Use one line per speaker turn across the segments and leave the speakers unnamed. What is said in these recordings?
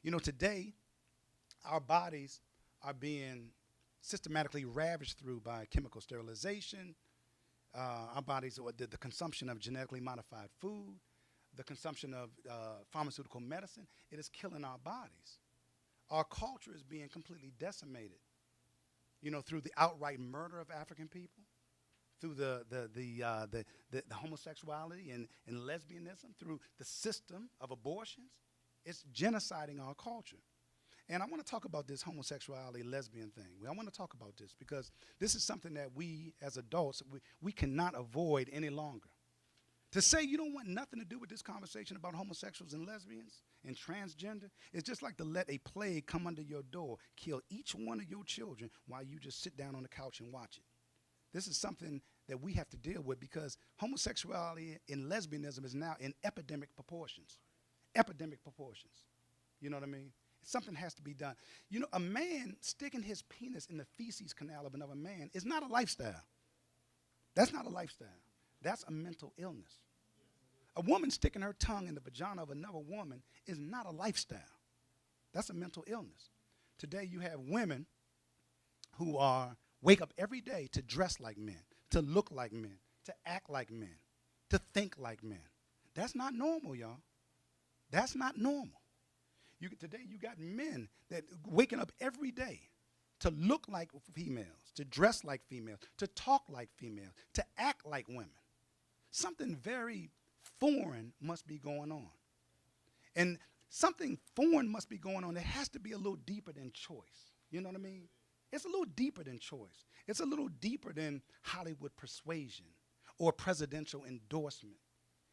You know, today, our bodies are being systematically ravaged through by chemical sterilization. Our bodies, or the consumption of genetically modified food, the consumption of pharmaceutical medicine, it is killing our bodies. Our culture is being completely decimated, you know, through the outright murder of African people, through the homosexuality and lesbianism, through the system of abortions. It's genociding our culture. And I want to talk about this homosexuality, lesbian thing. I want to talk about this because this is something that we as adults, we cannot avoid any longer. To say you don't want nothing to do with this conversation about homosexuals and lesbians and transgender is just like to let a plague come under your door, kill each one of your children while you just sit down on the couch and watch it. This is something that we have to deal with because homosexuality and lesbianism is now in epidemic proportions. Epidemic proportions. You know what I mean? Something has to be done. You know, a man sticking his penis in the feces canal of another man is not a lifestyle. That's not a lifestyle. That's a mental illness. A woman sticking her tongue in the vagina of another woman is not a lifestyle. That's a mental illness. Today you have women who wake up every day to dress like men, to look like men, to act like men, to think like men. That's not normal, y'all. That's not normal. Today you got men that waking up every day to look like females, to dress like females, to talk like females, to act like women. Something very foreign must be going on. And something foreign must be going on. It has to be a little deeper than choice. You know what I mean? It's a little deeper than choice. It's a little deeper than Hollywood persuasion or presidential endorsement.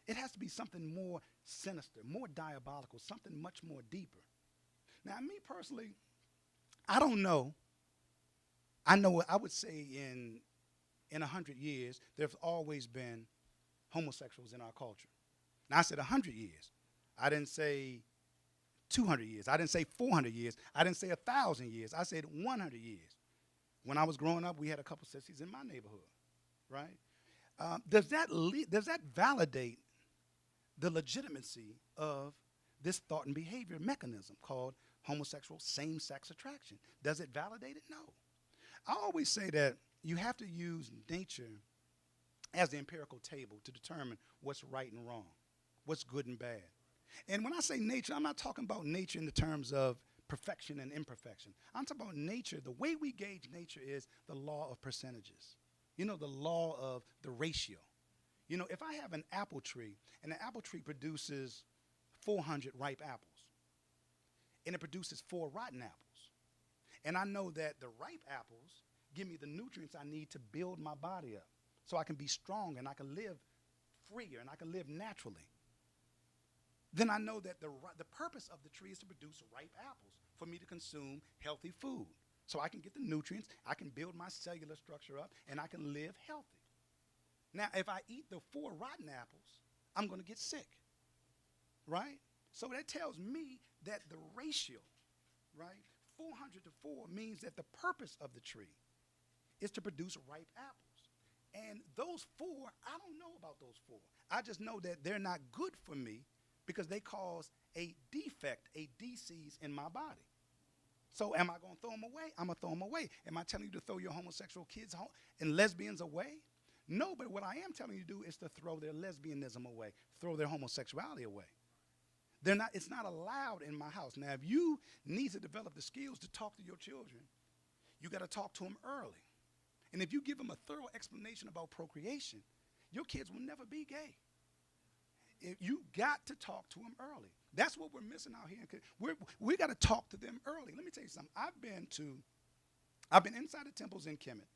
It has to be something more sinister, more diabolical, something much more deeper. Now, me personally, I don't know. I would say in 100 years, there's always been homosexuals in our culture. Now, I said 100 years. I didn't say 200 years. I didn't say 400 years. I didn't say 1,000 years. I said 100 years. When I was growing up, we had a couple sissies in my neighborhood, right? Does that validate the legitimacy of this thought and behavior mechanism called homosexual same-sex attraction? Does it validate it? No. I always say that you have to use nature as the empirical table to determine what's right and wrong, what's good and bad. And when I say nature, I'm not talking about nature in the terms of perfection and imperfection. I'm talking about nature. The way we gauge nature is the law of percentages. You know, the law of the ratio. You know, if I have an apple tree, and the apple tree produces 400 ripe apples, and it produces 4 rotten apples, and I know that the ripe apples give me the nutrients I need to build my body up so I can be strong and I can live freer and I can live naturally, then I know that the purpose of the tree is to produce ripe apples for me to consume healthy food so I can get the nutrients, I can build my cellular structure up, and I can live healthy. Now, if I eat the 4 rotten apples, I'm going to get sick, right? So that tells me that the ratio, right, 400 to 4 means that the purpose of the tree is to produce ripe apples. And those 4, I don't know about those 4. I just know that they're not good for me because they cause a defect, a disease in my body. So am I going to throw them away? I'm going to throw them away. Am I telling you to throw your homosexual kids and lesbians away? No, but what I am telling you to do is to throw their lesbianism away, throw their homosexuality away. It's not allowed in my house. Now, if you need to develop the skills to talk to your children, you got to talk to them early. And if you give them a thorough explanation about procreation, your kids will never be gay. You got to talk to them early. That's what we're missing out here. We got to talk to them early. Let me tell you something. I've been inside the temples in Kemet.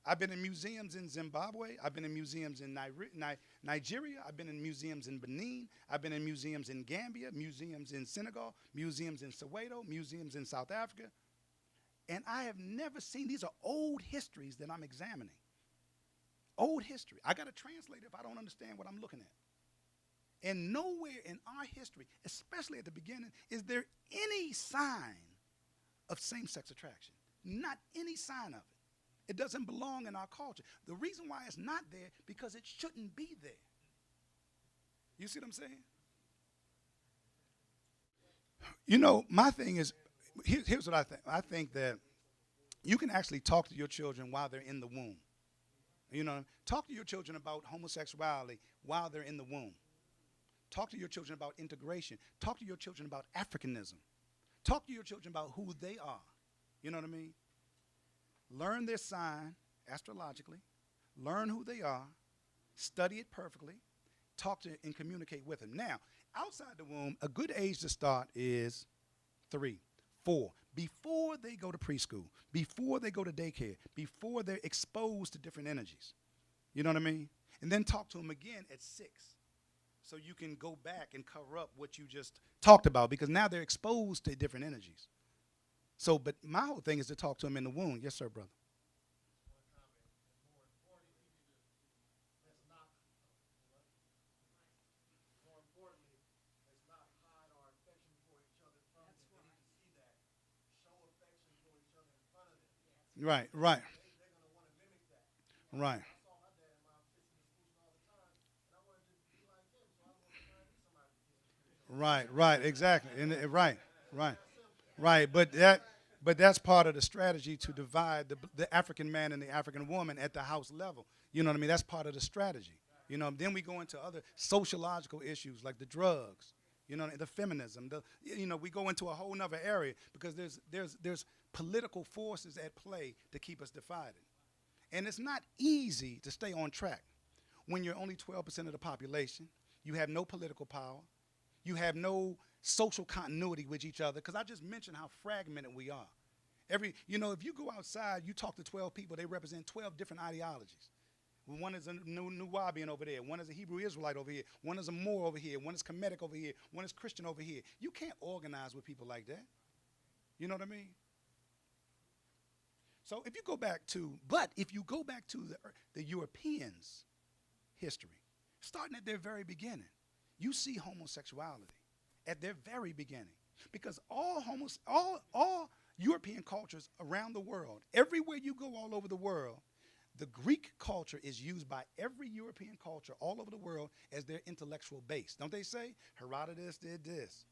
I've been in museums in Zimbabwe. I've been in museums in Nigeria. I've been in museums in Benin. I've been in museums in Gambia, museums in Senegal, museums in Soweto, museums in South Africa. And I have never seen, these are old histories that I'm examining. Old history. I got to translate it if I don't understand what I'm looking at. And nowhere in our history, especially at the beginning, is there any sign of same-sex attraction. Not any sign of it. It doesn't belong in our culture. The reason why it's not there, because it shouldn't be there. You see what I'm saying? You know, my thing is, here's what I think. I think that you can actually talk to your children while they're in the womb. You know, talk to your children about homosexuality while they're in the womb. Talk to your children about integration. Talk to your children about Africanism. Talk to your children about who they are. You know what I mean? Learn their sign astrologically. Learn who they are. Study it perfectly. Talk to and communicate with them. Now, outside the womb, a good age to start is 3, 4. Before they go to preschool, before they go to daycare, before they're exposed to different energies. You know what I mean? And then talk to them again at 6. So you can go back and cover up what you just talked about, because now they're exposed to different energies. So, but my whole thing is to talk to them in the womb. Yes, sir, brother. Right, right, right, right, exactly, and right, right, right. But that's part of the strategy to divide the African man and the African woman at the house level. You know what I mean? That's part of the strategy. You know, then we go into other sociological issues like the drugs. You know, the feminism. We go into a whole nother area because there's political forces at play to keep us divided. And it's not easy to stay on track when you're only 12% of the population. You have no political power. You have no social continuity with each other, because I just mentioned how fragmented we are. If you go outside, you talk to 12 people, they represent 12 different ideologies. One is a Nuwabian over there. One is a Hebrew Israelite over here. One is a Moor over here. One is Kemetic over here. One is Christian over here. You can't organize with people like that. You know what I mean? So if you go back to the Europeans' history, starting at their very beginning, you see homosexuality at their very beginning, because all European cultures around the world, everywhere you go all over the world, the Greek culture is used by every European culture all over the world as their intellectual base. Don't they say Herodotus did this?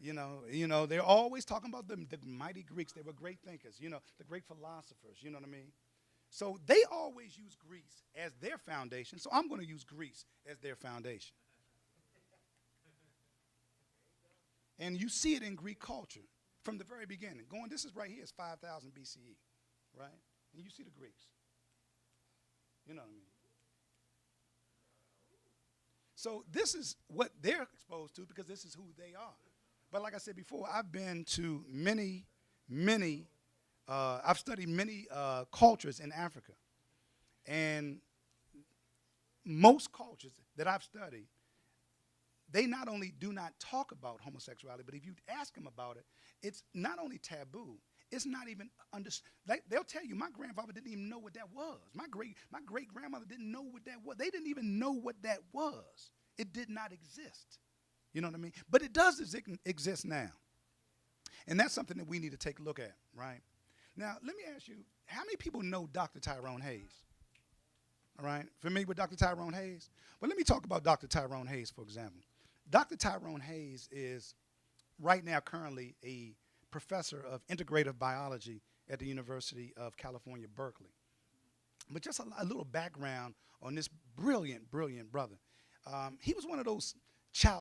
They're always talking about the mighty Greeks. They were great thinkers, the great philosophers, you know what I mean? So they always use Greece as their foundation, so I'm going to use Greece as their foundation. And you see it in Greek culture from the very beginning. This is right here, it's 5,000 BCE, right? And you see the Greeks. You know what I mean? So this is what they're exposed to, because this is who they are. But like I said before, I've been to I've studied many cultures in Africa. And most cultures that I've studied, they not only do not talk about homosexuality, but if you ask them about it, it's not only taboo, it's not even they'll tell you, my grandfather didn't even know what that was. My great grandmother didn't know what that was. They didn't even know what that was. It did not exist. You know what I mean? But it does exist now. And that's something that we need to take a look at, right? Now, let me ask you, how many people know Dr. Tyrone Hayes? All right? Familiar with Dr. Tyrone Hayes? Well, let me talk about Dr. Tyrone Hayes, for example. Dr. Tyrone Hayes is right now currently a professor of integrative biology at the University of California, Berkeley. But just a little background on this brilliant, brilliant brother. He was one of those child